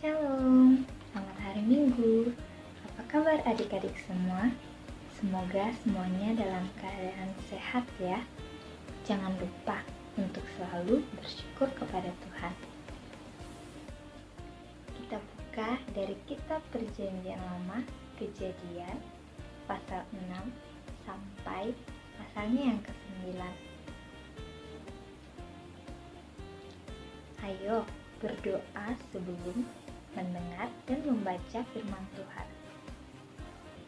Shalom, selamat hari Minggu. Apa kabar adik-adik semua? Semoga semuanya dalam keadaan sehat ya. Jangan lupa untuk selalu bersyukur kepada Tuhan. Kita buka dari kitab Perjanjian Lama, Kejadian, pasal 6 sampai pasalnya yang ke-9. Ayo berdoa sebelum mendengar dan membaca firman Tuhan.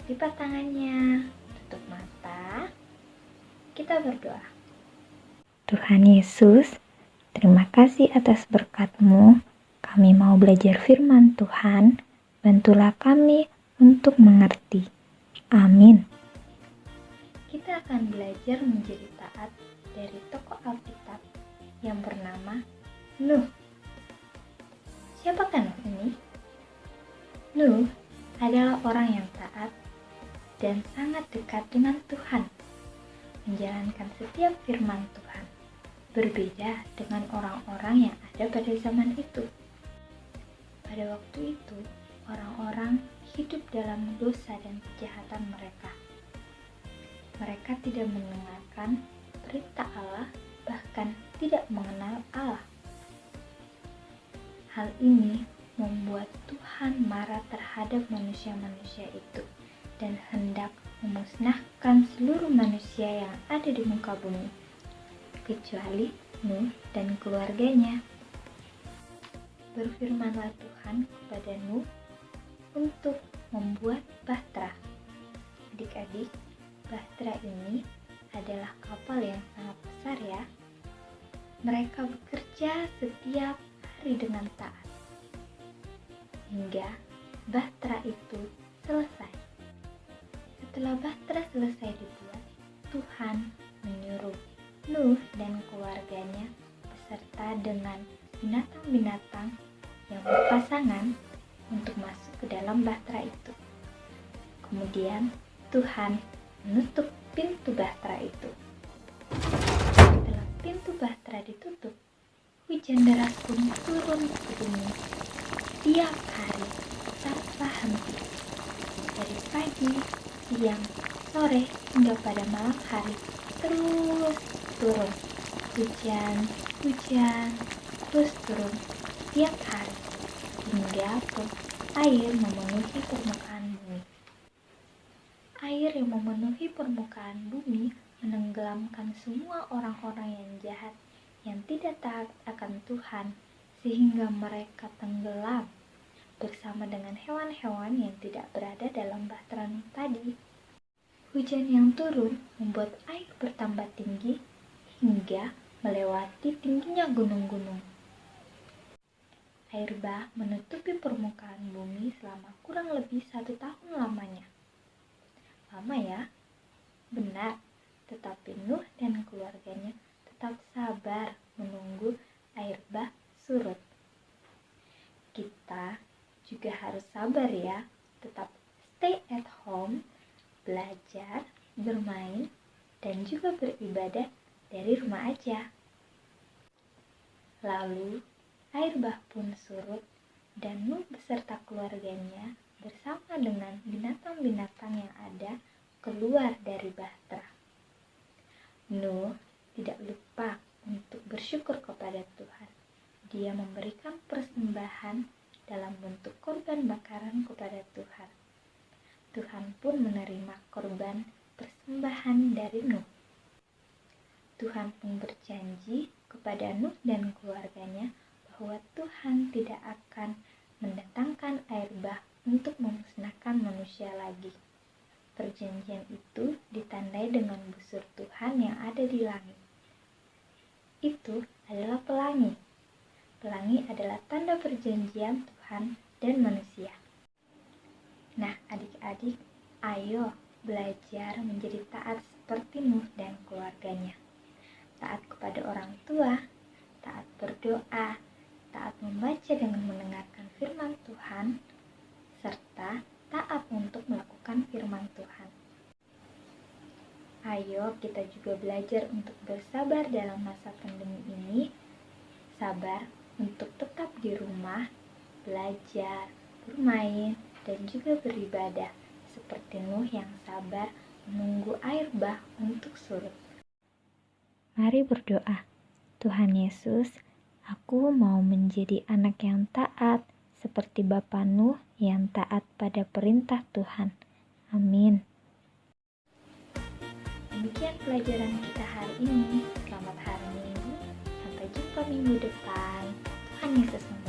Lipat tangannya, tutup mata, kita berdoa. Tuhan Yesus, terima kasih atas berkat-Mu. Kami mau belajar firman Tuhan, bantulah kami untuk mengerti. Amin. Kita akan belajar menjadi taat dari tokoh Alkitab yang bernama Nuh. Siapakah Nuh ini? Nuh adalah orang yang taat dan sangat dekat dengan Tuhan, menjalankan setiap firman Tuhan, berbeda dengan orang-orang yang ada pada zaman itu. Pada waktu itu, orang-orang hidup dalam dosa dan kejahatan mereka. Mereka tidak mendengarkan perintah Allah, bahkan tidak mengenal Allah. Hal ini membuat Tuhan marah terhadap manusia-manusia itu dan hendak memusnahkan seluruh manusia yang ada di muka bumi, kecuali Nuh dan keluarganya. Berfirmanlah Tuhan kepada Nuh untuk membuat bahtera. Adik-adik, bahtera ini adalah kapal yang sangat besar ya. Mereka bekerja setiap hari dengan taat hingga bahtera itu selesai. Setelah bahtera selesai dibuat, Tuhan menyuruh Nuh dan keluarganya beserta dengan binatang-binatang yang berpasangan untuk masuk ke dalam bahtera itu. Kemudian Tuhan menutup pintu bahtera itu. Setelah pintu bahtera ditutup, hujan deras pun turun ke bumi tiap hari tanpa henti. Dari pagi, siang, sore, hingga pada malam hari terus turun. Hujan, terus turun tiap hari hingga air memenuhi permukaan bumi. Air yang memenuhi permukaan bumi menenggelamkan semua orang-orang yang jahat yang tidak taat akan Tuhan, sehingga mereka tenggelam bersama dengan hewan-hewan yang tidak berada dalam bahtera Nuh tadi. Hujan yang turun membuat air bertambah tinggi hingga melewati tingginya gunung-gunung. Air bah menutupi permukaan bumi selama kurang lebih 1 tahun lamanya. Lama ya? Benar, tetapi Nuh dan keluarganya tetap sabar menunggu air bah surut. Kita juga harus sabar ya, tetap stay at home, belajar, bermain, dan juga beribadah dari rumah aja. Lalu, air bah pun surut dan Nuh beserta keluarganya bersama dengan binatang-binatang yang ada keluar dari bahtera. Nuh tidak lupa untuk bersyukur kepada Tuhan. Dia memberikan persembahan dalam bentuk korban bakaran kepada Tuhan. Tuhan pun menerima korban persembahan dari Nuh. Tuhan pun berjanji kepada Nuh dan keluarganya bahwa Tuhan tidak akan mendatangkan air bah untuk memusnahkan manusia lagi. Perjanjian itu ditandai dengan busur Tuhan yang ada di langit. Itu adalah pelangi. Pelangi adalah tanda perjanjian Tuhan dan manusia. Nah, adik-adik, ayo belajar menjadi taat seperti Nuh dan keluarganya. Taat kepada orang tua, taat berdoa, taat membaca dengan mendengarkan firman Tuhan, serta taat untuk melakukan firman Tuhan. Ayo kita juga belajar untuk bersabar dalam masa pandemi ini, sabar untuk tetap di rumah belajar, bermain, dan juga beribadah, seperti Nuh yang sabar menunggu air bah untuk surut. Mari berdoa. Tuhan Yesus, aku mau menjadi anak yang taat, seperti Bapa Nuh yang taat pada perintah Tuhan. Amin. Demikian pelajaran kita hari ini. Selamat hari Minggu. Sampai jumpa minggu depan. Tuhan Yesus memberkati.